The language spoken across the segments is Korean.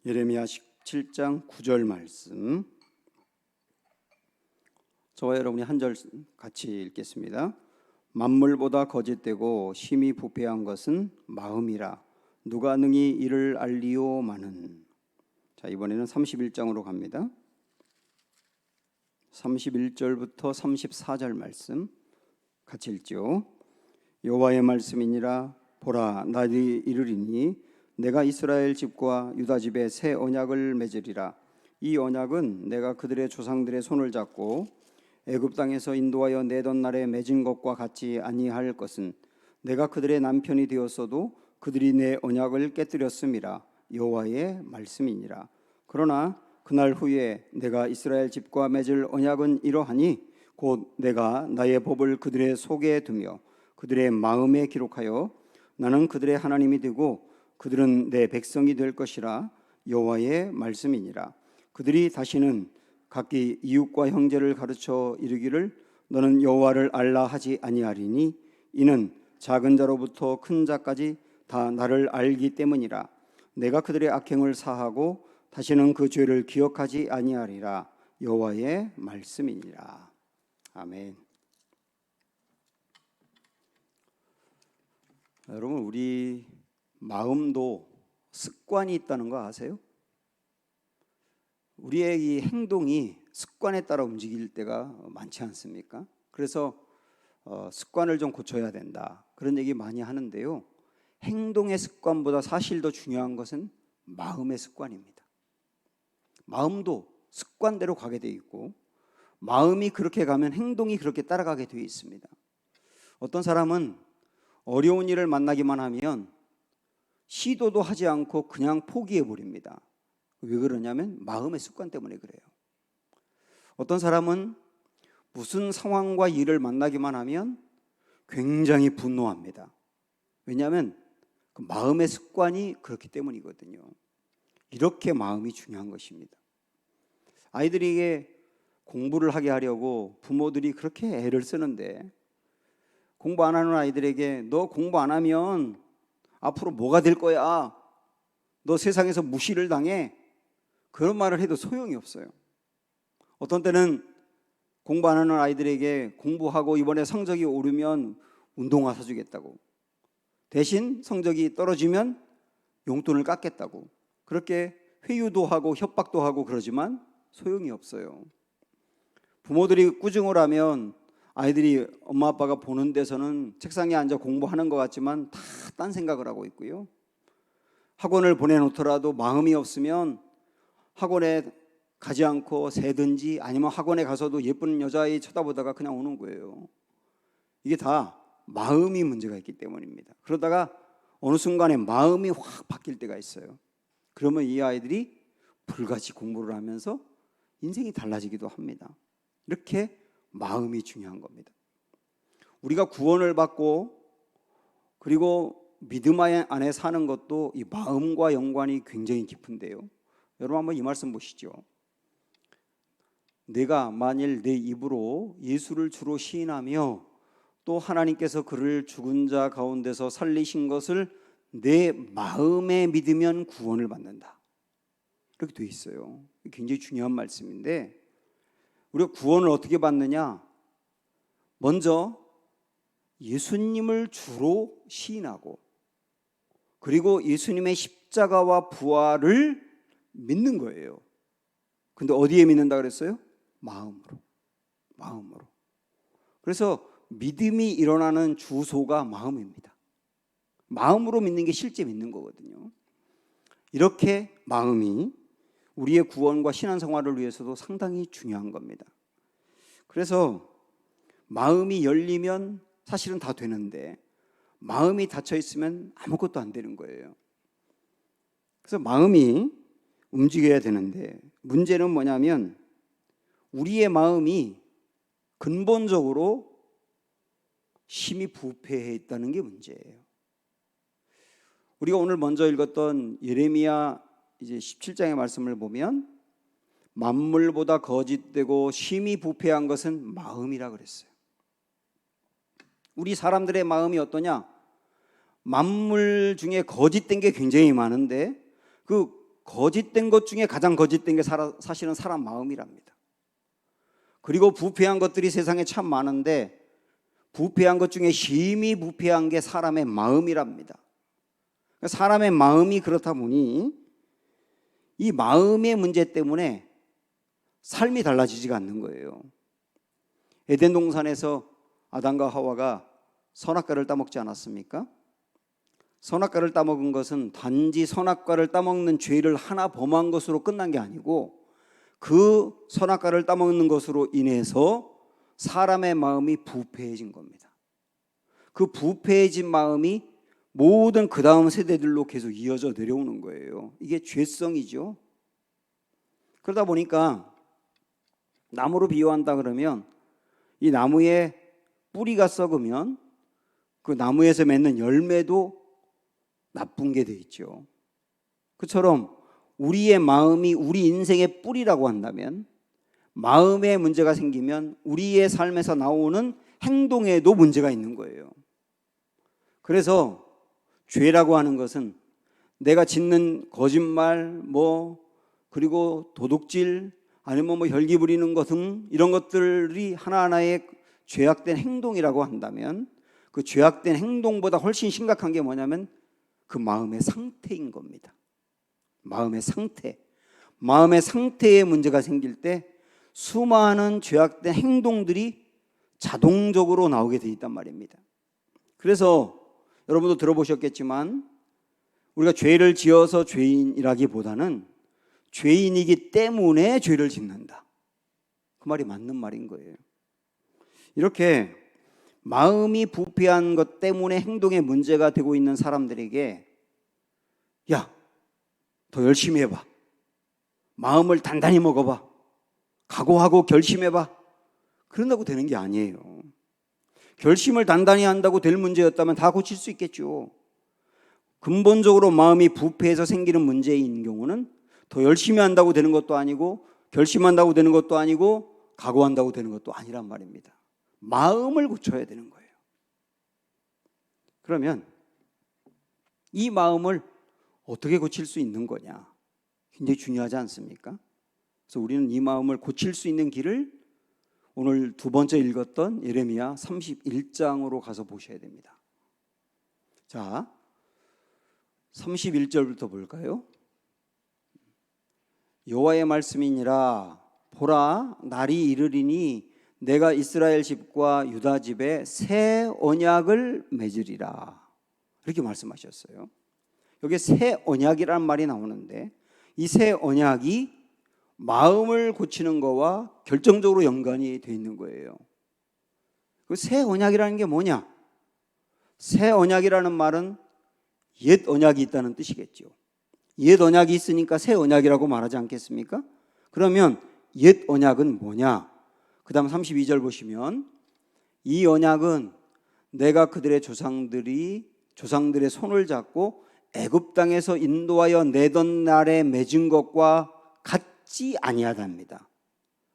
예레미야 17장 9절 말씀, 저와 여러분이 한 절 같이 읽겠습니다. 만물보다 거짓되고 심히 부패한 것은 마음이라 누가 능히 이를 알리오마는. 자, 이번에는 31장으로 갑니다. 31절부터 34절 말씀 같이 읽죠. 여호와의 말씀이니라. 보라, 날이 이르리니 내가 이스라엘 집과 유다 집에 새 언약을 맺으리라. 이 언약은 내가 그들의 조상들의 손을 잡고 애굽 땅에서 인도하여 내던 날에 맺은 것과 같지 아니할 것은 내가 그들의 남편이 되었어도 그들이 내 언약을 깨뜨렸음이라. 여호와의 말씀이니라. 그러나 그날 후에 내가 이스라엘 집과 맺을 언약은 이러하니 곧 내가 나의 법을 그들의 속에 두며 그들의 마음에 기록하여 나는 그들의 하나님이 되고 그들은 내 백성이 될 것이라. 여호와의 말씀이니라. 그들이 다시는 각기 이웃과 형제를 가르쳐 이르기를 너는 여호와를 알라 하지 아니하리니 이는 작은 자로부터 큰 자까지 다 나를 알기 때문이라. 내가 그들의 악행을 사하고 다시는 그 죄를 기억하지 아니하리라. 여호와의 말씀이니라. 아멘. 여러분, 우리 마음도 습관이 있다는 거 아세요? 우리의 이 행동이 습관에 따라 움직일 때가 많지 않습니까? 그래서 습관을 좀 고쳐야 된다, 그런 얘기 많이 하는데요. 행동의 습관보다 사실 더 중요한 것은 마음의 습관입니다. 마음도 습관대로 가게 돼 있고 마음이 그렇게 가면 행동이 그렇게 따라가게 되어 있습니다. 어떤 사람은 어려운 일을 만나기만 하면 시도도 하지 않고 그냥 포기해 버립니다. 왜 그러냐면 마음의 습관 때문에 그래요. 어떤 사람은 무슨 상황과 일을 만나기만 하면 굉장히 분노합니다. 왜냐하면 그 마음의 습관이 그렇기 때문이거든요. 이렇게 마음이 중요한 것입니다. 아이들에게 공부를 하게 하려고 부모들이 그렇게 애를 쓰는데 공부 안 하는 아이들에게 너 공부 안 하면 앞으로 뭐가 될 거야? 너 세상에서 무시를 당해? 그런 말을 해도 소용이 없어요. 어떤 때는 공부 안 하는 아이들에게 공부하고 이번에 성적이 오르면 운동화 사주겠다고, 대신 성적이 떨어지면 용돈을 깎겠다고 그렇게 회유도 하고 협박도 하고 그러지만 소용이 없어요. 부모들이 꾸중을 하면 아이들이 엄마 아빠가 보는 데서는 책상에 앉아 공부하는 것 같지만 다 딴 생각을 하고 있고요. 학원을 보내놓더라도 마음이 없으면 학원에 가지 않고 새든지 아니면 학원에 가서도 예쁜 여자아이 쳐다보다가 그냥 오는 거예요. 이게 다 마음이 문제가 있기 때문입니다. 그러다가 어느 순간에 마음이 확 바뀔 때가 있어요. 그러면 이 아이들이 불같이 공부를 하면서 인생이 달라지기도 합니다. 이렇게 마음이 중요한 겁니다. 우리가 구원을 받고 그리고 믿음 안에 사는 것도 이 마음과 연관이 굉장히 깊은데요. 여러분 한번 이 말씀 보시죠. 내가 만일 내 입으로 예수를 주로 시인하며 또 하나님께서 그를 죽은 자 가운데서 살리신 것을 내 마음에 믿으면 구원을 받는다, 이렇게 돼 있어요. 굉장히 중요한 말씀인데 우리가 구원을 어떻게 받느냐? 먼저 예수님을 주로 시인하고 그리고 예수님의 십자가와 부활을 믿는 거예요. 근데 어디에 믿는다 그랬어요? 마음으로. 그래서 믿음이 일어나는 주소가 마음입니다. 마음으로 믿는 게 실제 믿는 거거든요. 이렇게 마음이 우리의 구원과 신앙생활을 위해서도 상당히 중요한 겁니다. 그래서 마음이 열리면 사실은 다 되는데 마음이 닫혀 있으면 아무것도 안 되는 거예요. 그래서 마음이 움직여야 되는데 문제는 뭐냐면 우리의 마음이 근본적으로 심히 부패해 있다는 게 문제예요. 우리가 오늘 먼저 읽었던 예레미야 이제 17장의 말씀을 보면 만물보다 거짓되고 심히 부패한 것은 마음이라 그랬어요. 우리 사람들의 마음이 어떠냐? 만물 중에 거짓된 게 굉장히 많은데 그 거짓된 것 중에 가장 거짓된 게 사실은 사람 마음이랍니다. 그리고 부패한 것들이 세상에 참 많은데 부패한 것 중에 심히 부패한 게 사람의 마음이랍니다. 사람의 마음이 그렇다 보니 이 마음의 문제 때문에 삶이 달라지지가 않는 거예요. 에덴 동산에서 아담과 하와가 선악과를 따먹지 않았습니까? 선악과를 따먹은 것은 단지 선악과를 따먹는 죄를 하나 범한 것으로 끝난 게 아니고 그 선악과를 따먹는 것으로 인해서 사람의 마음이 부패해진 겁니다. 그 부패해진 마음이 모든 그 다음 세대들로 계속 이어져 내려오는 거예요. 이게 죄성이죠. 그러다 보니까 나무로 비유한다 그러면 이 나무의 뿌리가 썩으면 그 나무에서 맺는 열매도 나쁜 게 돼 있죠. 그처럼 우리의 마음이 우리 인생의 뿌리라고 한다면 마음에 문제가 생기면 우리의 삶에서 나오는 행동에도 문제가 있는 거예요. 그래서 죄라고 하는 것은 내가 짓는 거짓말 그리고 도둑질 아니면 혈기 부리는 것 등 이런 것들이 하나하나의 죄악된 행동이라고 한다면 그 죄악된 행동보다 훨씬 심각한 게 뭐냐면 그 마음의 상태인 겁니다. 마음의 상태. 마음의 상태에 문제가 생길 때 수많은 죄악된 행동들이 자동적으로 나오게 돼 있단 말입니다. 그래서 여러분도 들어보셨겠지만 우리가 죄를 지어서 죄인이라기보다는 죄인이기 때문에 죄를 짓는다. 그 말이 맞는 말인 거예요. 이렇게 마음이 부패한 것 때문에 행동에 문제가 되고 있는 사람들에게 야, 더 열심히 해봐. 마음을 단단히 먹어봐. 각오하고 결심해봐. 그런다고 되는 게 아니에요. 결심을 단단히 한다고 될 문제였다면 다 고칠 수 있겠죠. 근본적으로 마음이 부패해서 생기는 문제인 경우는 더 열심히 한다고 되는 것도 아니고 결심한다고 되는 것도 아니고 각오한다고 되는 것도 아니란 말입니다. 마음을 고쳐야 되는 거예요. 그러면 이 마음을 어떻게 고칠 수 있는 거냐? 굉장히 중요하지 않습니까? 그래서 우리는 이 마음을 고칠 수 있는 길을 오늘 두 번째 읽었던 예레미야 31장으로 가서 보셔야 됩니다. 자, 31절부터 볼까요? 여호와의 말씀이니라 보라 날이 이르리니 내가 이스라엘 집과 유다 집에 새 언약을 맺으리라 이렇게 말씀하셨어요. 여기 새 언약이라는 말이 나오는데 이 새 언약이 마음을 고치는 거와 결정적으로 연관이 되어 있는 거예요. 그 새 언약이라는 게 뭐냐? 새 언약이라는 말은 옛 언약이 있다는 뜻이겠죠. 옛 언약이 있으니까 새 언약이라고 말하지 않겠습니까? 그러면 옛 언약은 뭐냐? 그 다음 32절 보시면 이 언약은 내가 그들의 조상들의 손을 잡고 애굽 땅에서 인도하여 내던 날에 맺은 것과 같지 아니하답니다.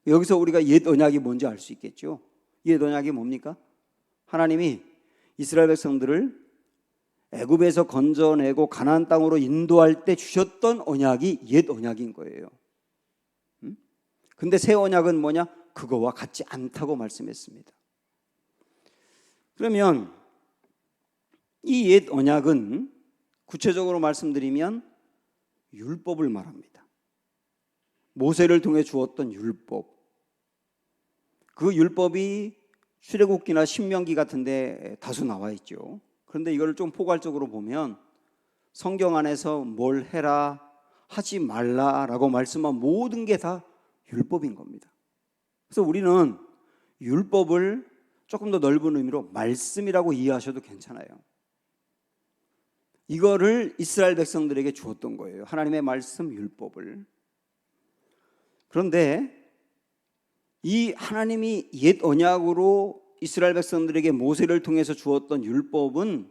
여기서 우리가 옛 언약이 뭔지 알 수 있겠죠. 옛 언약이 뭡니까? 하나님이 이스라엘 백성들을 애굽에서 건져내고 가나안 땅으로 인도할 때 주셨던 언약이 옛 언약인 거예요. 근데 새 언약은 뭐냐? 그거와 같지 않다고 말씀했습니다. 그러면 이 옛 언약은 구체적으로 말씀드리면 율법을 말합니다. 모세를 통해 주었던 율법. 그 율법이 출애굽기나 신명기 같은 데 다수 나와 있죠. 그런데 이걸 좀 포괄적으로 보면 성경 안에서 뭘 해라, 하지 말라라고 말씀한 모든 게 다 율법인 겁니다. 그래서 우리는 율법을 조금 더 넓은 의미로 말씀이라고 이해하셔도 괜찮아요. 이거를 이스라엘 백성들에게 주었던 거예요. 하나님의 말씀 율법을. 그런데 이 하나님이 옛 언약으로 이스라엘 백성들에게 모세를 통해서 주었던 율법은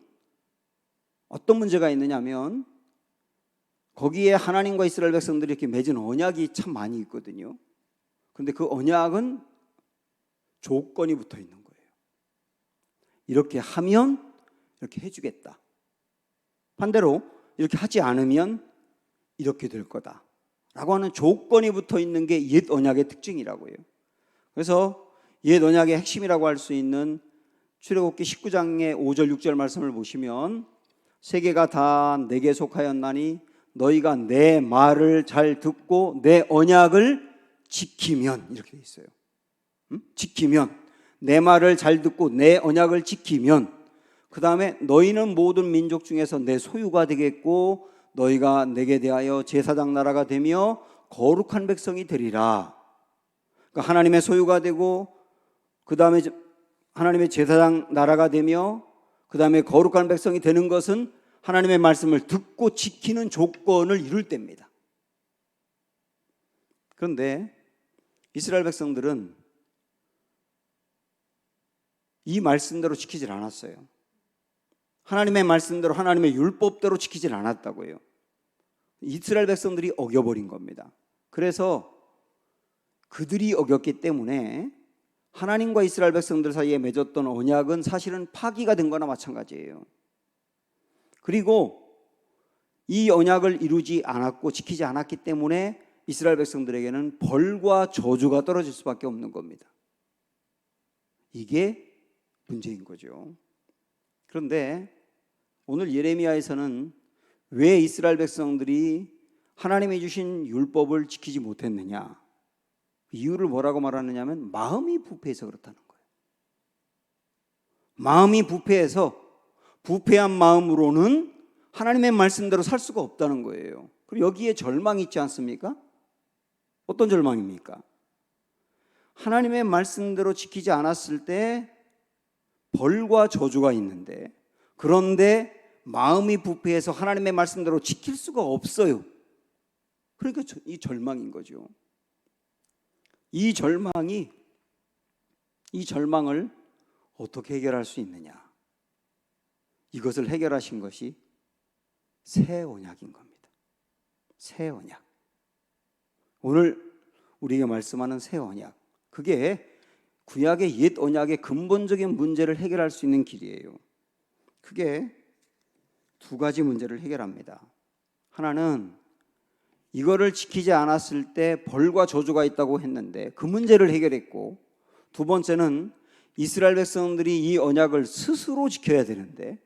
어떤 문제가 있느냐면 거기에 하나님과 이스라엘 백성들이 이렇게 맺은 언약이 참 많이 있거든요. 그런데 그 언약은 조건이 붙어 있는 거예요. 이렇게 하면 이렇게 해주겠다. 반대로 이렇게 하지 않으면 이렇게 될 거다라고 하는 조건이 붙어 있는 게 옛 언약의 특징이라고요. 그래서 옛 언약의 핵심이라고 할 수 있는 출애굽기 19장의 5절 6절 말씀을 보시면 세계가 다 내게 속하였나니 너희가 내 말을 잘 듣고 내 언약을 지키면, 이렇게 돼 있어요. 지키면, 내 말을 잘 듣고 내 언약을 지키면, 그 다음에 너희는 모든 민족 중에서 내 소유가 되겠고 너희가 내게 대하여 제사장 나라가 되며 거룩한 백성이 되리라. 그러니까 하나님의 소유가 되고, 그 다음에 하나님의 제사장 나라가 되며, 그 다음에 거룩한 백성이 되는 것은 하나님의 말씀을 듣고 지키는 조건을 이룰 때입니다. 그런데 이스라엘 백성들은 이 말씀대로 지키질 않았어요. 하나님의 말씀대로, 하나님의 율법대로 지키질 않았다고요. 이스라엘 백성들이 어겨버린 겁니다. 그래서 그들이 어겼기 때문에 하나님과 이스라엘 백성들 사이에 맺었던 언약은 사실은 파기가 된 거나 마찬가지예요. 그리고 이 언약을 이루지 않았고 지키지 않았기 때문에 이스라엘 백성들에게는 벌과 저주가 떨어질 수밖에 없는 겁니다. 이게 문제인 거죠. 그런데 오늘 예레미야에서는 왜 이스라엘 백성들이 하나님이 주신 율법을 지키지 못했느냐, 이유를 뭐라고 말하느냐 하면 마음이 부패해서 그렇다는 거예요. 마음이 부패해서, 부패한 마음으로는 하나님의 말씀대로 살 수가 없다는 거예요. 그리고 여기에 절망이 있지 않습니까? 어떤 절망입니까? 하나님의 말씀대로 지키지 않았을 때 벌과 저주가 있는데, 그런데 마음이 부패해서 하나님의 말씀대로 지킬 수가 없어요. 그러니까 이 절망인 거죠. 이 절망을 어떻게 해결할 수 있느냐? 이것을 해결하신 것이 새 언약인 겁니다. 새 언약. 오늘 우리가 말씀하는 새 언약, 그게 구약의 옛 언약의 근본적인 문제를 해결할 수 있는 길이에요. 그게 두 가지 문제를 해결합니다. 하나는 이거를 지키지 않았을 때 벌과 저주가 있다고 했는데 그 문제를 해결했고, 두 번째는 이스라엘 백성들이 이 언약을 스스로 지켜야 되는데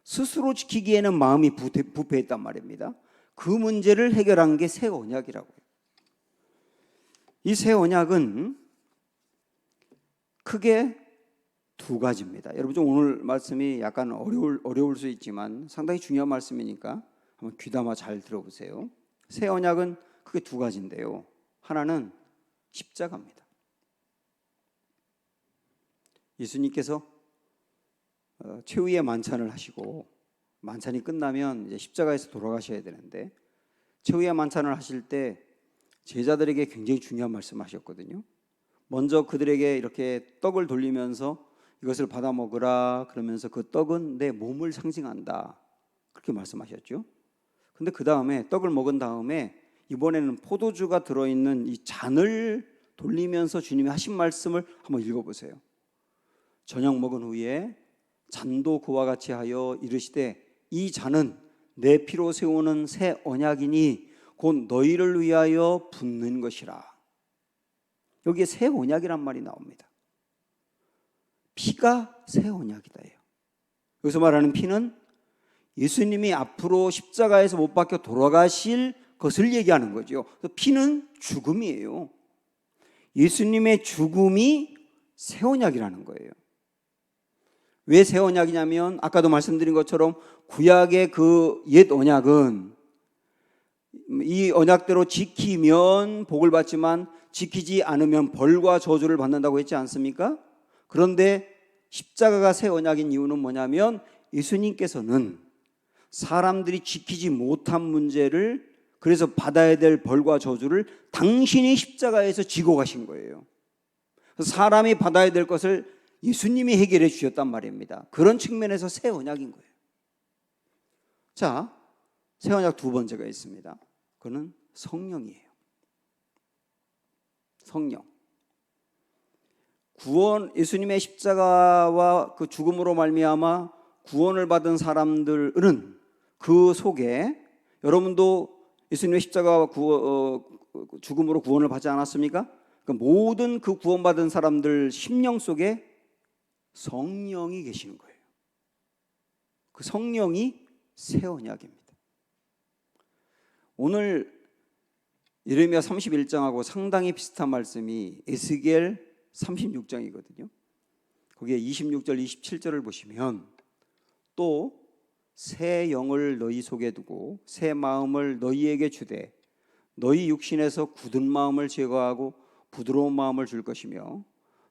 스스로 지키기에는 마음이 부패했단 말입니다. 그 문제를 해결한 게 새 언약이라고요. 이 새 언약은 크게 두 가지입니다. 여러분 좀 오늘 말씀이 약간 어려울 수 있지만 상당히 중요한 말씀이니까 한번 귀담아 잘 들어보세요. 새 언약은 크게 두 가지인데요. 하나는 십자가입니다. 예수님께서 최후의 만찬을 하시고 만찬이 끝나면 이제 십자가에서 돌아가셔야 되는데, 최후의 만찬을 하실 때 제자들에게 굉장히 중요한 말씀하셨거든요. 먼저 그들에게 이렇게 떡을 돌리면서 이것을 받아 먹으라 그러면서 그 떡은 내 몸을 상징한다, 그렇게 말씀하셨죠. 근데 그 다음에 떡을 먹은 다음에 이번에는 포도주가 들어있는 이 잔을 돌리면서 주님이 하신 말씀을 한번 읽어보세요. 저녁 먹은 후에 잔도 그와 같이 하여 이르시되 이 잔은 내 피로 세우는 새 언약이니 곧 너희를 위하여 붓는 것이라. 여기에 새 언약이란 말이 나옵니다. 피가 새 언약이다. 여기서 말하는 피는 예수님이 앞으로 십자가에서 못 박혀 돌아가실 것을 얘기하는 거죠. 피는 죽음이에요. 예수님의 죽음이 새 언약이라는 거예요. 왜 새 언약이냐면 아까도 말씀드린 것처럼 구약의 그 옛 언약은 이 언약대로 지키면 복을 받지만 지키지 않으면 벌과 저주를 받는다고 했지 않습니까? 그런데 십자가가 새 언약인 이유는 뭐냐면 예수님께서는 사람들이 지키지 못한 문제를, 그래서 받아야 될 벌과 저주를 당신이 십자가에서 지고 가신 거예요. 사람이 받아야 될 것을 예수님이 해결해 주셨단 말입니다. 그런 측면에서 새 언약인 거예요. 자, 새 언약 두 번째가 있습니다. 그거는 성령이에요. 성령. 구원, 예수님의 십자가와 그 죽음으로 말미암아 구원을 받은 사람들은 그 속에, 여러분도 예수님의 십자가 죽음으로 구원을 받지 않았습니까? 그 모든 그 구원받은 사람들 심령 속에 성령이 계시는 거예요. 그 성령이 새 언약입니다. 오늘 예레미야 31장하고 상당히 비슷한 말씀이 에스겔 36장이거든요. 거기에 26절, 27절을 보시면 또 새 영을 너희 속에 두고 새 마음을 너희에게 주되 너희 육신에서 굳은 마음을 제거하고 부드러운 마음을 줄 것이며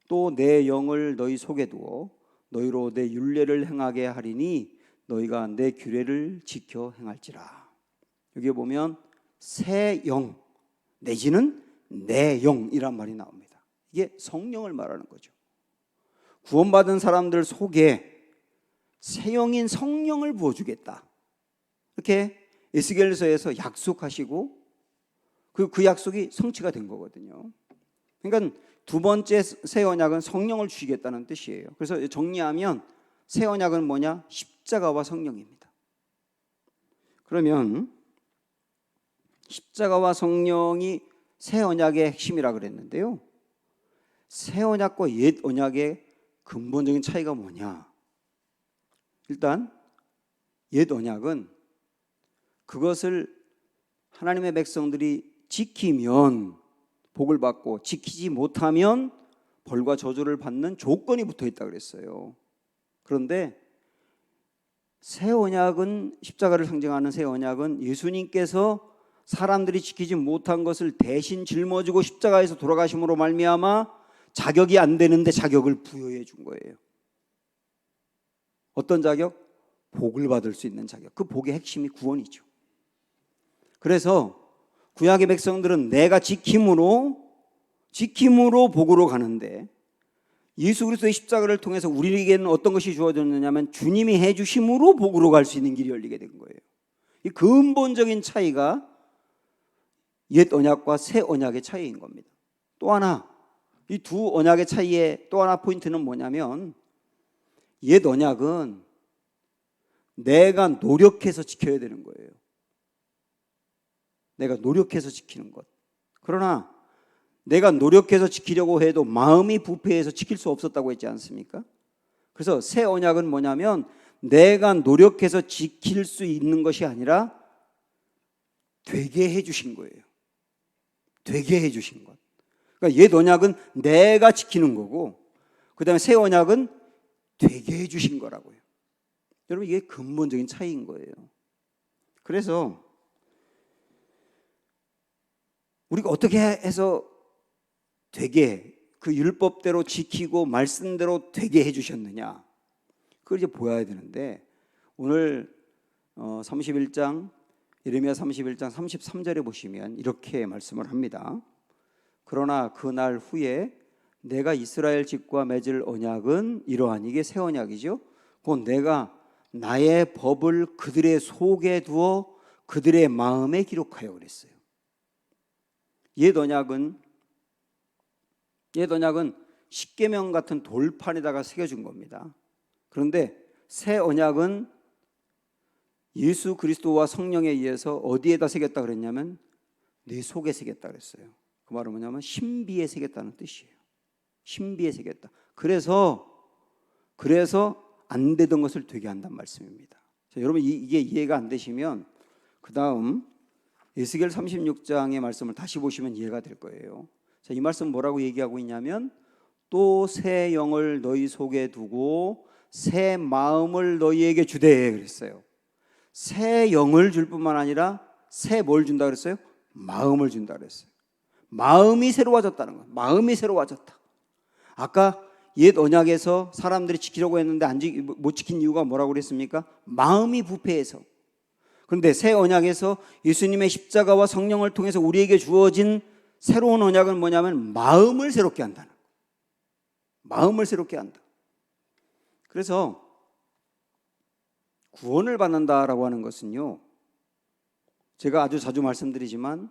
또 내 영을 너희 속에 두어 너희로 내 율례를 행하게 하리니 너희가 내 규례를 지켜 행할지라. 여기에 보면 새 영 내지는 내 영이란 말이 나옵니다. 이게 성령을 말하는 거죠. 구원받은 사람들 속에 새 영인 성령을 부어주겠다, 이렇게 에스겔서에서 약속하시고 그 약속이 성취가 된 거거든요. 그러니까 두 번째 새 언약은 성령을 주시겠다는 뜻이에요. 그래서 정리하면 새 언약은 뭐냐? 십자가와 성령입니다. 그러면 십자가와 성령이 새 언약의 핵심이라 그랬는데요, 새 언약과 옛 언약의 근본적인 차이가 뭐냐? 일단 옛 언약은 그것을 하나님의 백성들이 지키면 복을 받고 지키지 못하면 벌과 저주를 받는 조건이 붙어 있다 그랬어요. 그런데 새 언약은, 십자가를 상징하는 새 언약은 예수님께서 사람들이 지키지 못한 것을 대신 짊어지고 십자가에서 돌아가심으로 말미암아 자격이 안 되는데 자격을 부여해 준 거예요. 어떤 자격? 복을 받을 수 있는 자격. 그 복의 핵심이 구원이죠. 그래서 구약의 백성들은 내가 지킴으로 복으로 가는데 예수 그리스도의 십자가를 통해서 우리에게는 어떤 것이 주어졌느냐면 주님이 해주심으로 복으로 갈 수 있는 길이 열리게 된 거예요. 이 근본적인 차이가 옛 언약과 새 언약의 차이인 겁니다. 또 하나, 이 두 언약의 차이의 또 하나 포인트는 뭐냐면 옛 언약은 내가 노력해서 지켜야 되는 거예요. 내가 노력해서 지키는 것. 그러나 내가 노력해서 지키려고 해도 마음이 부패해서 지킬 수 없었다고 했지 않습니까? 그래서 새 언약은 뭐냐면 내가 노력해서 지킬 수 있는 것이 아니라 되게 해주신 거예요. 되게 해주신 것. 그러니까 옛 언약은 내가 지키는 거고, 그 다음에 새 언약은 되게 해주신 거라고요. 여러분, 이게 근본적인 차이인 거예요. 그래서 우리가 어떻게 해서 되게 그 율법대로 지키고 말씀대로 되게 해주셨느냐, 그걸 이제 보아야 되는데, 오늘 31장 예레미야 31장 33절에 보시면 이렇게 말씀을 합니다. 그러나 그날 후에 내가 이스라엘 집과 맺을 언약은 이러하니, 이게 새 언약이죠. 곧 내가 나의 법을 그들의 속에 두어 그들의 마음에 기록하여 그랬어요. 옛 언약은 십계명 같은 돌판에다가 새겨준 겁니다. 그런데 새 언약은 예수 그리스도와 성령에 의해서 어디에다 새겼다 그랬냐면 내 속에 새겼다 그랬어요. 그 말은 뭐냐면 신비에 새겼다는 뜻이에요. 신비에 새겼다. 그래서 안 되던 것을 되게 한단 말씀입니다. 자, 여러분, 이게 이해가 안 되시면 그 다음 에스겔 36장의 말씀을 다시 보시면 이해가 될 거예요. 자, 이 말씀 뭐라고 얘기하고 있냐면 또 새 영을 너희 속에 두고 새 마음을 너희에게 주되 그랬어요. 새 영을 줄 뿐만 아니라 새 뭘 준다 그랬어요? 마음을 준다 그랬어요. 마음이 새로워졌다는 거예요. 마음이 새로워졌다. 아까 옛 언약에서 사람들이 지키려고 했는데 못 지킨 이유가 뭐라고 그랬습니까? 마음이 부패해서. 그런데 새 언약에서 예수님의 십자가와 성령을 통해서 우리에게 주어진 새로운 언약은 뭐냐면 마음을 새롭게 한다는 거예요. 마음을 새롭게 한다. 그래서 구원을 받는다라고 하는 것은요, 제가 아주 자주 말씀드리지만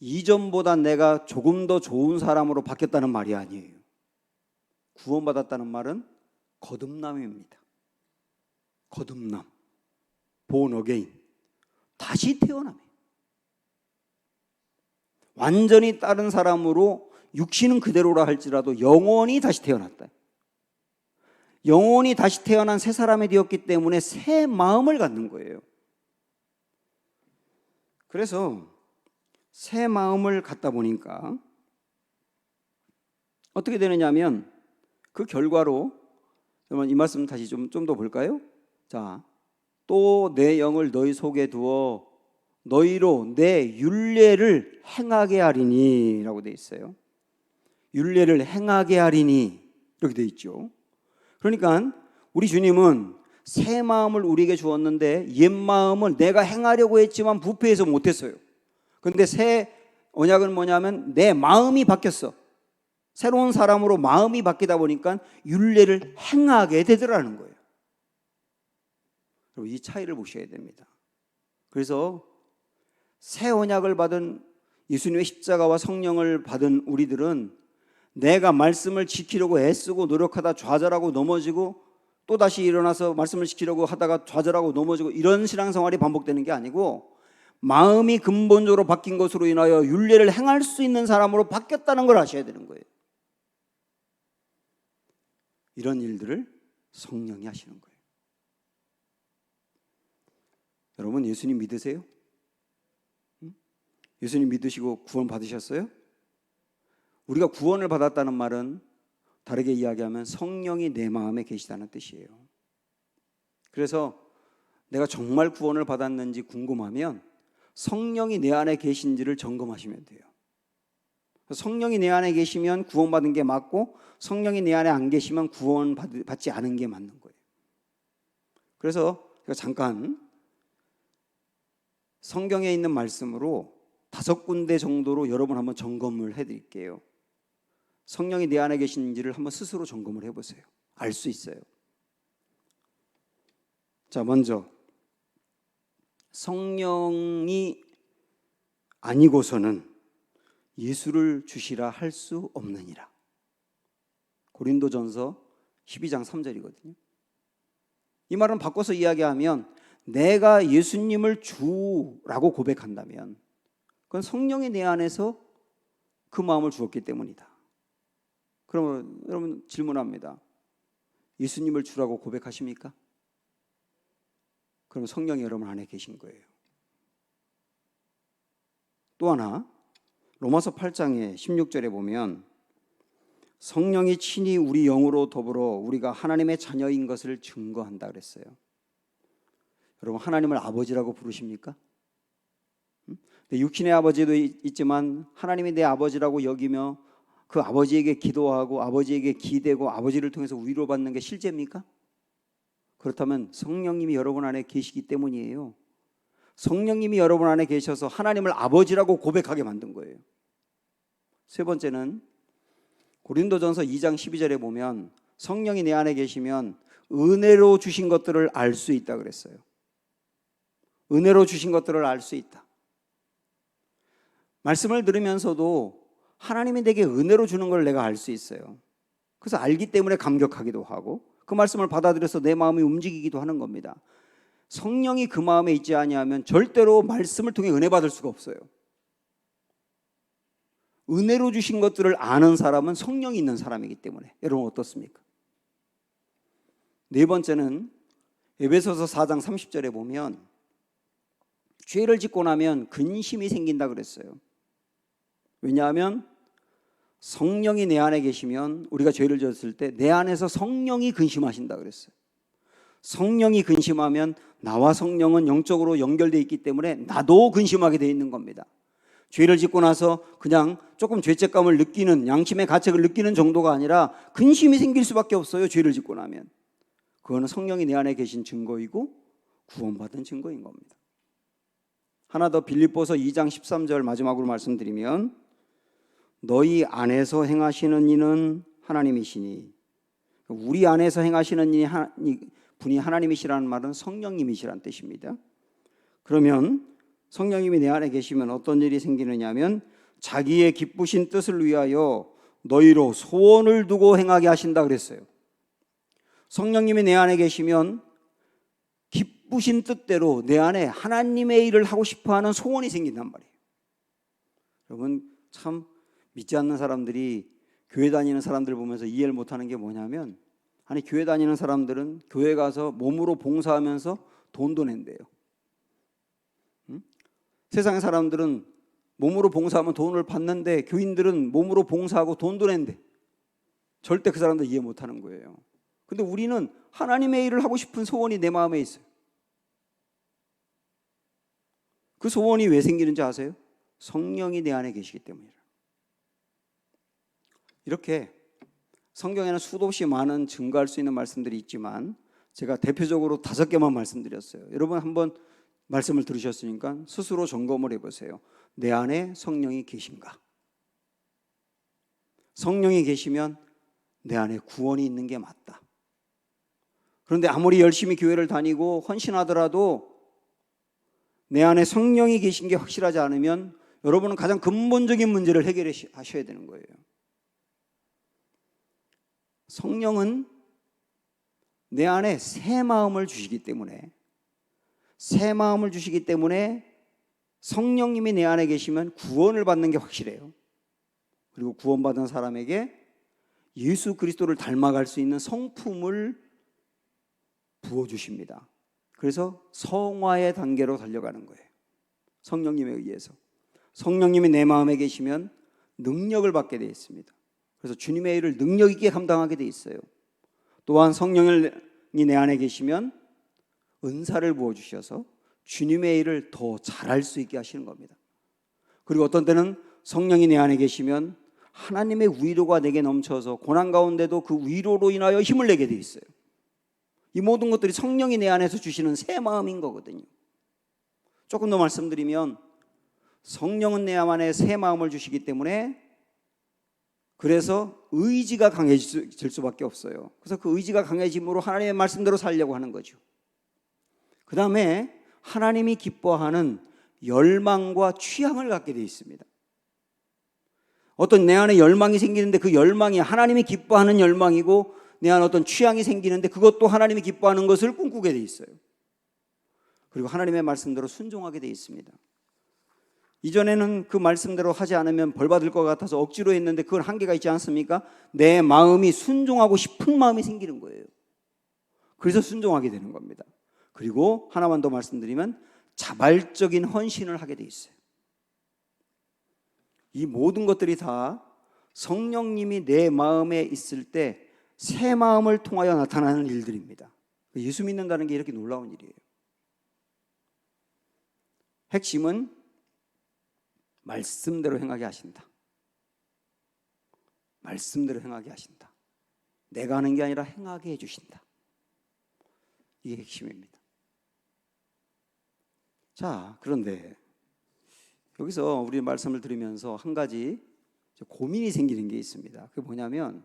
이전보다 내가 조금 더 좋은 사람으로 바뀌었다는 말이 아니에요. 구원받았다는 말은 거듭남입니다. 거듭남, born again, 다시 태어남이에요. 완전히 다른 사람으로 육신은 그대로라 할지라도 영원히 다시 태어났다. 영원히 다시 태어난 새 사람이 되었기 때문에 새 마음을 갖는 거예요. 그래서 새 마음을 갖다 보니까 어떻게 되느냐 하면 그 결과로, 여러분 이 말씀 다시 좀 더 볼까요? 자, 또 내 영을 너희 속에 두어 너희로 내 율례를 행하게 하리니 라고 되어 있어요. 율례를 행하게 하리니 이렇게 되어 있죠. 그러니까 우리 주님은 새 마음을 우리에게 주었는데 옛 마음은 내가 행하려고 했지만 부패해서 못했어요. 그런데 새 언약은 뭐냐면 내 마음이 바뀌었어. 새로운 사람으로 마음이 바뀌다 보니까 율례를 행하게 되더라는 거예요. 여러분 이 차이를 보셔야 됩니다. 그래서 새 언약을 받은 예수님의 십자가와 성령을 받은 우리들은 내가 말씀을 지키려고 애쓰고 노력하다 좌절하고 넘어지고 또다시 일어나서 말씀을 지키려고 하다가 좌절하고 넘어지고 이런 신앙생활이 반복되는 게 아니고 마음이 근본적으로 바뀐 것으로 인하여 율례를 행할 수 있는 사람으로 바뀌었다는 걸 아셔야 되는 거예요. 이런 일들을 성령이 하시는 거예요. 여러분 예수님 믿으세요? 예수님 믿으시고 구원 받으셨어요? 우리가 구원을 받았다는 말은 다르게 이야기하면 성령이 내 마음에 계시다는 뜻이에요. 그래서 내가 정말 구원을 받았는지 궁금하면 성령이 내 안에 계신지를 점검하시면 돼요. 성령이 내 안에 계시면 구원받은 게 맞고 성령이 내 안에 안 계시면 구원받지 않은 게 맞는 거예요. 그래서 제가 잠깐 성경에 있는 말씀으로 5군데 정도로 여러분 한번 점검을 해드릴게요. 성령이 내 안에 계신지를 한번 스스로 점검을 해보세요. 알 수 있어요. 자, 먼저 성령이 아니고서는 예수를 주시라 할 수 없느니라. 고린도전서 12장 3절이거든요. 이 말은 바꿔서 이야기하면 내가 예수님을 주라고 고백한다면 그건 성령이 내 안에서 그 마음을 주었기 때문이다. 그러면 여러분 질문합니다. 예수님을 주라고 고백하십니까? 그럼 성령이 여러분 안에 계신 거예요. 또 하나 로마서 8장의 16절에 보면 성령이 친히 우리 영으로 더불어 우리가 하나님의 자녀인 것을 증거한다 그랬어요. 여러분 하나님을 아버지라고 부르십니까? 육신의 아버지도 있지만 하나님이 내 아버지라고 여기며 그 아버지에게 기도하고 아버지에게 기대고 아버지를 통해서 위로받는 게 실제입니까? 그렇다면 성령님이 여러분 안에 계시기 때문이에요. 성령님이 여러분 안에 계셔서 하나님을 아버지라고 고백하게 만든 거예요. 세 번째는 고린도전서 2장 12절에 보면 성령이 내 안에 계시면 은혜로 주신 것들을 알 수 있다 그랬어요. 은혜로 주신 것들을 알 수 있다. 말씀을 들으면서도 하나님이 내게 은혜로 주는 걸 내가 알 수 있어요. 그래서 알기 때문에 감격하기도 하고 그 말씀을 받아들여서 내 마음이 움직이기도 하는 겁니다. 성령이 그 마음에 있지 아니하면 절대로 말씀을 통해 은혜 받을 수가 없어요. 은혜로 주신 것들을 아는 사람은 성령이 있는 사람이기 때문에. 여러분 어떻습니까? 네 번째는 에베소서 4장 30절에 보면 죄를 짓고 나면 근심이 생긴다 그랬어요. 왜냐하면 성령이 내 안에 계시면 우리가 죄를 지었을 때 내 안에서 성령이 근심하신다 그랬어요. 성령이 근심하면 나와 성령은 영적으로 연결되어 있기 때문에 나도 근심하게 되어 있는 겁니다. 죄를 짓고 나서 그냥 조금 죄책감을 느끼는, 양심의 가책을 느끼는 정도가 아니라 근심이 생길 수밖에 없어요. 죄를 짓고 나면. 그거는 성령이 내 안에 계신 증거이고 구원받은 증거인 겁니다. 하나 더 빌립보서 2장 13절 마지막으로 말씀드리면 너희 안에서 행하시는 이는 하나님이시니, 우리 안에서 행하시는 분이 하나님이시라는 말은 성령님이시라는 뜻입니다. 그러면 성령님이 내 안에 계시면 어떤 일이 생기느냐 하면 자기의 기쁘신 뜻을 위하여 너희로 소원을 두고 행하게 하신다 그랬어요. 성령님이 내 안에 계시면 기쁘신 뜻대로 내 안에 하나님의 일을 하고 싶어하는 소원이 생긴단 말이에요. 여러분 참 믿지 않는 사람들이 교회 다니는 사람들 보면서 이해를 못하는 게 뭐냐면, 아니 교회 다니는 사람들은 교회 가서 몸으로 봉사하면서 돈도 낸대요. 응? 세상의 사람들은 몸으로 봉사하면 돈을 받는데 교인들은 몸으로 봉사하고 돈도 낸대. 절대 그 사람들 이해 못하는 거예요. 근데 우리는 하나님의 일을 하고 싶은 소원이 내 마음에 있어요. 그 소원이 왜 생기는지 아세요? 성령이 내 안에 계시기 때문이에요. 이렇게 성경에는 수도 없이 많은 증거할 수 있는 말씀들이 있지만 제가 대표적으로 5개만 말씀드렸어요. 여러분 한번 말씀을 들으셨으니까 스스로 점검을 해보세요. 내 안에 성령이 계신가? 성령이 계시면 내 안에 구원이 있는 게 맞다. 그런데 아무리 열심히 교회를 다니고 헌신하더라도 내 안에 성령이 계신 게 확실하지 않으면 여러분은 가장 근본적인 문제를 해결하셔야 되는 거예요. 성령은 내 안에 새 마음을 주시기 때문에, 성령님이 내 안에 계시면 구원을 받는 게 확실해요. 그리고 구원받은 사람에게 예수 그리스도를 닮아갈 수 있는 성품을 부어주십니다. 그래서 성화의 단계로 달려가는 거예요. 성령님에 의해서. 성령님이 내 마음에 계시면 능력을 받게 되어 있습니다. 그래서 주님의 일을 능력 있게 감당하게 되어 있어요. 또한 성령이 내 안에 계시면 은사를 부어주셔서 주님의 일을 더 잘할 수 있게 하시는 겁니다. 그리고 어떤 때는 성령이 내 안에 계시면 하나님의 위로가 내게 넘쳐서 고난 가운데도 그 위로로 인하여 힘을 내게 되어 있어요. 이 모든 것들이 성령이 내 안에서 주시는 새 마음인 거거든요. 조금 더 말씀드리면 성령은 내 안에 새 마음을 주시기 때문에 그래서 의지가 강해질 수밖에 없어요. 그래서 그 의지가 강해짐으로 하나님의 말씀대로 살려고 하는 거죠. 그 다음에 하나님이 기뻐하는 열망과 취향을 갖게 되어 있습니다. 어떤 내 안에 열망이 생기는데 그 열망이 하나님이 기뻐하는 열망이고 내 안에 어떤 취향이 생기는데 그것도 하나님이 기뻐하는 것을 꿈꾸게 되어 있어요. 그리고 하나님의 말씀대로 순종하게 되어 있습니다. 이전에는 그 말씀대로 하지 않으면 벌 받을 것 같아서 억지로 했는데 그건 한계가 있지 않습니까? 내 마음이 순종하고 싶은 마음이 생기는 거예요. 그래서 순종하게 되는 겁니다. 그리고 하나만 더 말씀드리면 자발적인 헌신을 하게 돼 있어요. 이 모든 것들이 다 성령님이 내 마음에 있을 때 새 마음을 통하여 나타나는 일들입니다. 예수 믿는다는 게 이렇게 놀라운 일이에요. 핵심은 말씀대로 행하게 하신다. 말씀대로 행하게 하신다. 내가 하는 게 아니라 행하게 해주신다. 이게 핵심입니다. 자, 그런데 여기서 우리 말씀을 들으면서 한 가지 고민이 생기는 게 있습니다. 그게 뭐냐면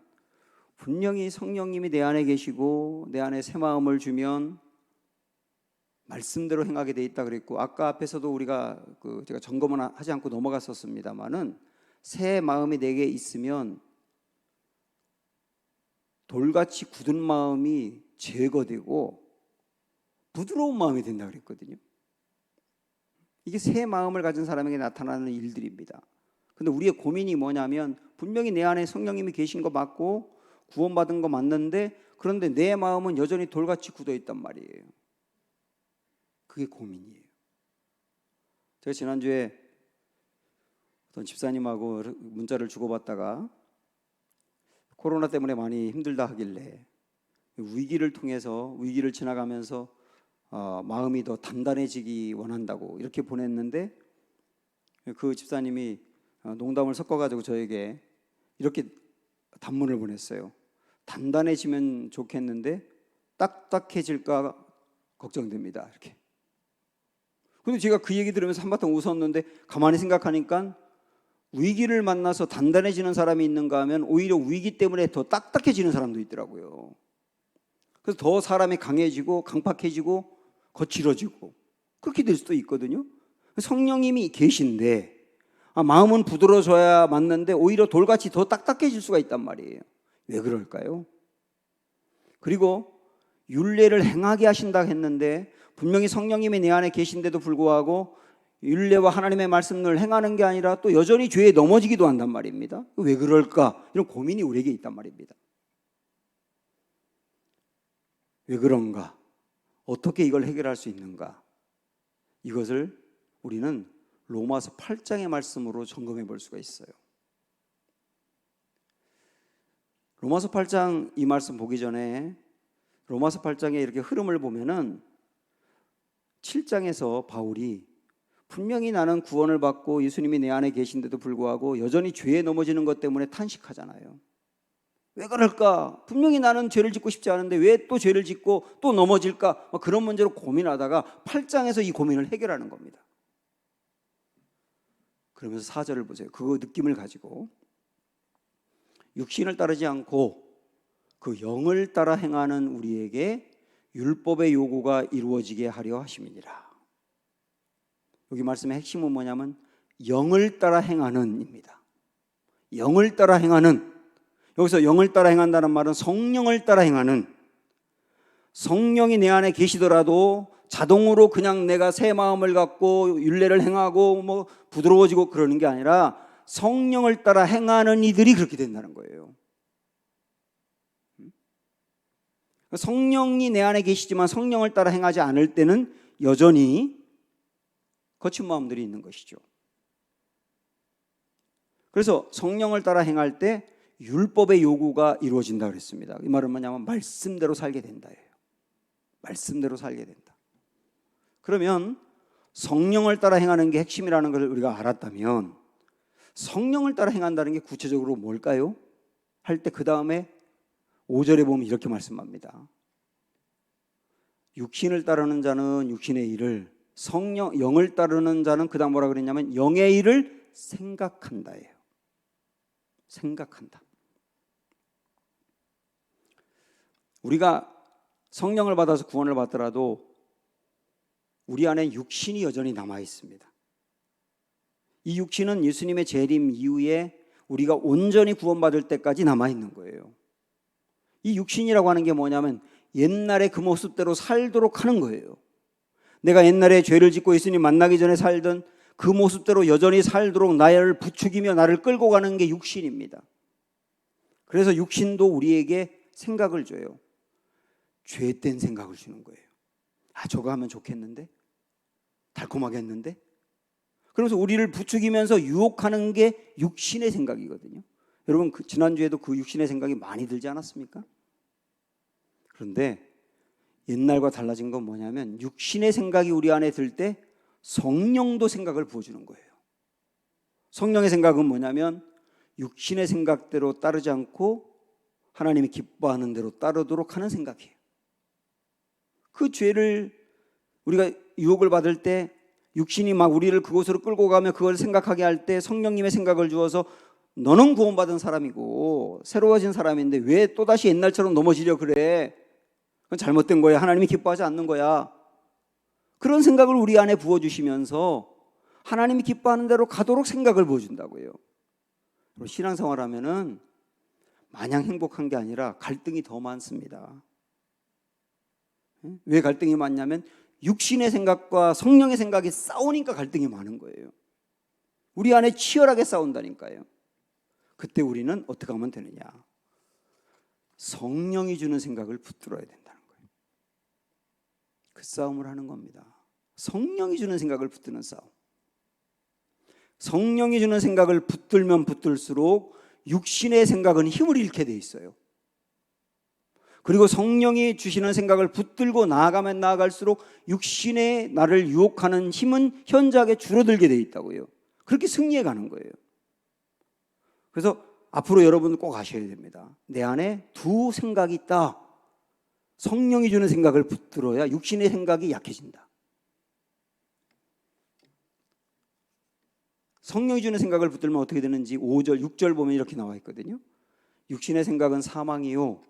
분명히 성령님이 내 안에 계시고 내 안에 새 마음을 주면 말씀대로 행하게 돼 있다 그랬고, 아까 앞에서도 우리가 제가 점검은 하지 않고 넘어갔었습니다만은 새 마음이 내게 있으면 돌같이 굳은 마음이 제거되고 부드러운 마음이 된다 그랬거든요. 이게 새 마음을 가진 사람에게 나타나는 일들입니다. 근데 우리의 고민이 뭐냐면 분명히 내 안에 성령님이 계신 거 맞고 구원받은 거 맞는데 그런데 내 마음은 여전히 돌같이 굳어 있단 말이에요. 그게 고민이에요. 제가 지난주에 어떤 집사님하고 문자를 주고받다가 코로나 때문에 많이 힘들다 하길래 위기를 통해서 위기를 지나가면서 마음이 더 단단해지기 원한다고 이렇게 보냈는데 그 집사님이 농담을 섞어가지고 저에게 이렇게 단문을 보냈어요. 단단해지면 좋겠는데 딱딱해질까 걱정됩니다. 이렇게. 근데 제가 그 얘기 들으면서 한바탕 웃었는데 가만히 생각하니까 위기를 만나서 단단해지는 사람이 있는가 하면 오히려 위기 때문에 더 딱딱해지는 사람도 있더라고요. 그래서 더 사람이 강해지고 강팍해지고 거칠어지고 그렇게 될 수도 있거든요. 성령님이 계신데 마음은 부드러워져야 맞는데 오히려 돌같이 더 딱딱해질 수가 있단 말이에요. 왜 그럴까요? 그리고 율례를 행하게 하신다 했는데 분명히 성령님이 내 안에 계신데도 불구하고 율례와 하나님의 말씀을 행하는 게 아니라 또 여전히 죄에 넘어지기도 한단 말입니다. 왜 그럴까? 이런 고민이 우리에게 있단 말입니다. 왜 그런가? 어떻게 이걸 해결할 수 있는가? 이것을 우리는 로마서 8장의 말씀으로 점검해 볼 수가 있어요. 로마서 8장 이 말씀 보기 전에 로마서 8장의 이렇게 흐름을 보면은 7장에서 바울이 분명히 나는 구원을 받고 예수님이 내 안에 계신데도 불구하고 여전히 죄에 넘어지는 것 때문에 탄식하잖아요. 왜 그럴까? 분명히 나는 죄를 짓고 싶지 않은데 왜 또 죄를 짓고 또 넘어질까? 그런 문제로 고민하다가 8장에서 이 고민을 해결하는 겁니다. 그러면서 4절을 보세요. 그 느낌을 가지고 육신을 따르지 않고 그 영을 따라 행하는 우리에게 율법의 요구가 이루어지게 하려 하심이니라. 여기 말씀의 핵심은 뭐냐면 영을 따라 행하는입니다. 영을 따라 행하는, 여기서 영을 따라 행한다는 말은 성령을 따라 행하는, 성령이 내 안에 계시더라도 자동으로 그냥 내가 새 마음을 갖고 율례를 행하고 부드러워지고 그러는 게 아니라 성령을 따라 행하는 이들이 그렇게 된다는 거예요. 성령이 내 안에 계시지만 성령을 따라 행하지 않을 때는 여전히 거친 마음들이 있는 것이죠. 그래서 성령을 따라 행할 때 율법의 요구가 이루어진다 그랬습니다. 이 말은 뭐냐면 말씀대로 살게 된다예요. 말씀대로 살게 된다. 그러면 성령을 따라 행하는 게 핵심이라는 걸 우리가 알았다면 성령을 따라 행한다는 게 구체적으로 뭘까요? 할 때 그 다음에 5절에 보면 이렇게 말씀합니다. 육신을 따르는 자는 육신의 일을, 영을 따르는 자는 그 다음 뭐라 그랬냐면 영의 일을 생각한다예요. 생각한다. 우리가 성령을 받아서 구원을 받더라도 우리 안에 육신이 여전히 남아 있습니다. 이 육신은 예수님의 재림 이후에 우리가 온전히 구원받을 때까지 남아 있는 거예요. 이 육신이라고 하는 게 뭐냐면 옛날의 그 모습대로 살도록 하는 거예요. 내가 옛날에 죄를 짓고 예수님 만나기 전에 살던 그 모습대로 여전히 살도록 나를 부추기며 나를 끌고 가는 게 육신입니다. 그래서 육신도 우리에게 생각을 줘요. 죄된 생각을 주는 거예요. 저거 하면 좋겠는데? 달콤하게 했는데? 그러면서 우리를 부추기면서 유혹하는 게 육신의 생각이거든요. 여러분 지난주에도 그 육신의 생각이 많이 들지 않았습니까? 그런데 옛날과 달라진 건 뭐냐면 육신의 생각이 우리 안에 들 때 성령도 생각을 부어주는 거예요. 성령의 생각은 뭐냐면 육신의 생각대로 따르지 않고 하나님이 기뻐하는 대로 따르도록 하는 생각이에요. 그 죄를 우리가 유혹을 받을 때 육신이 막 우리를 그곳으로 끌고 가며 그걸 생각하게 할 때 성령님의 생각을 주어서 너는 구원받은 사람이고 새로워진 사람인데 왜 또다시 옛날처럼 넘어지려 그래? 그건 잘못된 거야. 하나님이 기뻐하지 않는 거야. 그런 생각을 우리 안에 부어주시면서 하나님이 기뻐하는 대로 가도록 생각을 부어준다고요. 신앙생활 하면은 마냥 행복한 게 아니라 갈등이 더 많습니다. 왜 갈등이 많냐면 육신의 생각과 성령의 생각이 싸우니까 갈등이 많은 거예요. 우리 안에 치열하게 싸운다니까요. 그때 우리는 어떻게 하면 되느냐? 성령이 주는 생각을 붙들어야 된다는 거예요. 그 싸움을 하는 겁니다. 성령이 주는 생각을 붙드는 싸움. 성령이 주는 생각을 붙들면 붙들수록 육신의 생각은 힘을 잃게 돼 있어요. 그리고 성령이 주시는 생각을 붙들고 나아가면 나아갈수록 육신의 나를 유혹하는 힘은 현저하게 줄어들게 돼 있다고요. 그렇게 승리해 가는 거예요. 그래서 앞으로 여러분 꼭 아셔야 됩니다. 내 안에 두 생각이 있다. 성령이 주는 생각을 붙들어야 육신의 생각이 약해진다. 성령이 주는 생각을 붙들면 어떻게 되는지 5절, 6절 보면 이렇게 나와 있거든요. 육신의 생각은 사망이요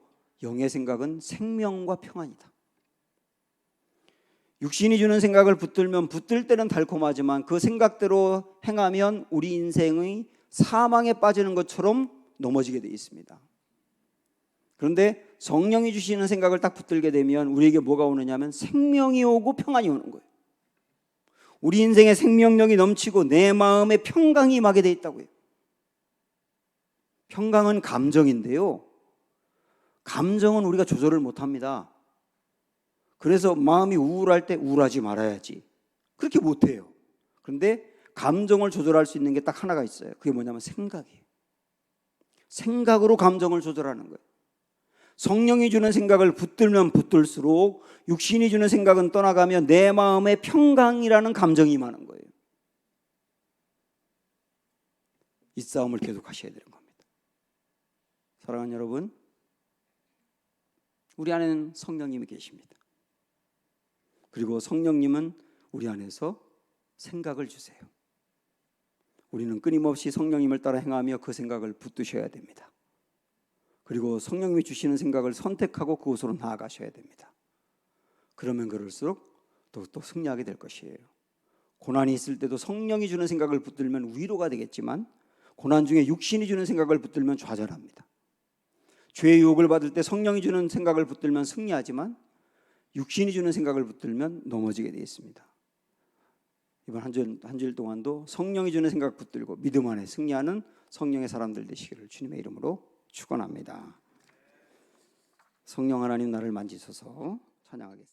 영의 생각은 생명과 평안이다. 육신이 주는 생각을 붙들면 붙들 때는 달콤하지만 그 생각대로 행하면 우리 인생의 사망에 빠지는 것처럼 넘어지게 되어 있습니다. 그런데 성령이 주시는 생각을 딱 붙들게 되면 우리에게 뭐가 오느냐면 생명이 오고 평안이 오는 거예요. 우리 인생의 생명력이 넘치고 내 마음에 평강이 임하게 돼 있다고요. 평강은 감정인데요. 감정은 우리가 조절을 못합니다. 그래서 마음이 우울할 때 우울하지 말아야지. 그렇게 못해요. 그런데 감정을 조절할 수 있는 게 딱 하나가 있어요. 그게 뭐냐면 생각이에요. 생각으로 감정을 조절하는 거예요. 성령이 주는 생각을 붙들면 붙들수록 육신이 주는 생각은 떠나가며 내 마음에 평강이라는 감정이 임하는 거예요. 이 싸움을 계속하셔야 되는 겁니다. 사랑하는 여러분, 우리 안에는 성령님이 계십니다. 그리고 성령님은 우리 안에서 생각을 주세요. 우리는 끊임없이 성령님을 따라 행하며 그 생각을 붙드셔야 됩니다. 그리고 성령님이 주시는 생각을 선택하고 그곳으로 나아가셔야 됩니다. 그러면 그럴수록 또 승리하게 될 것이에요. 고난이 있을 때도 성령이 주는 생각을 붙들면 위로가 되겠지만 고난 중에 육신이 주는 생각을 붙들면 좌절합니다. 죄의 유혹을 받을 때 성령이 주는 생각을 붙들면 승리하지만 육신이 주는 생각을 붙들면 넘어지게 되어 있습니다. 이번 한 주일 동안도 성령이 주는 생각 붙들고 믿음 안에 승리하는 성령의 사람들 되시기를 주님의 이름으로 축원합니다. 성령 하나님 나를 만지소서. 찬양하겠습니다.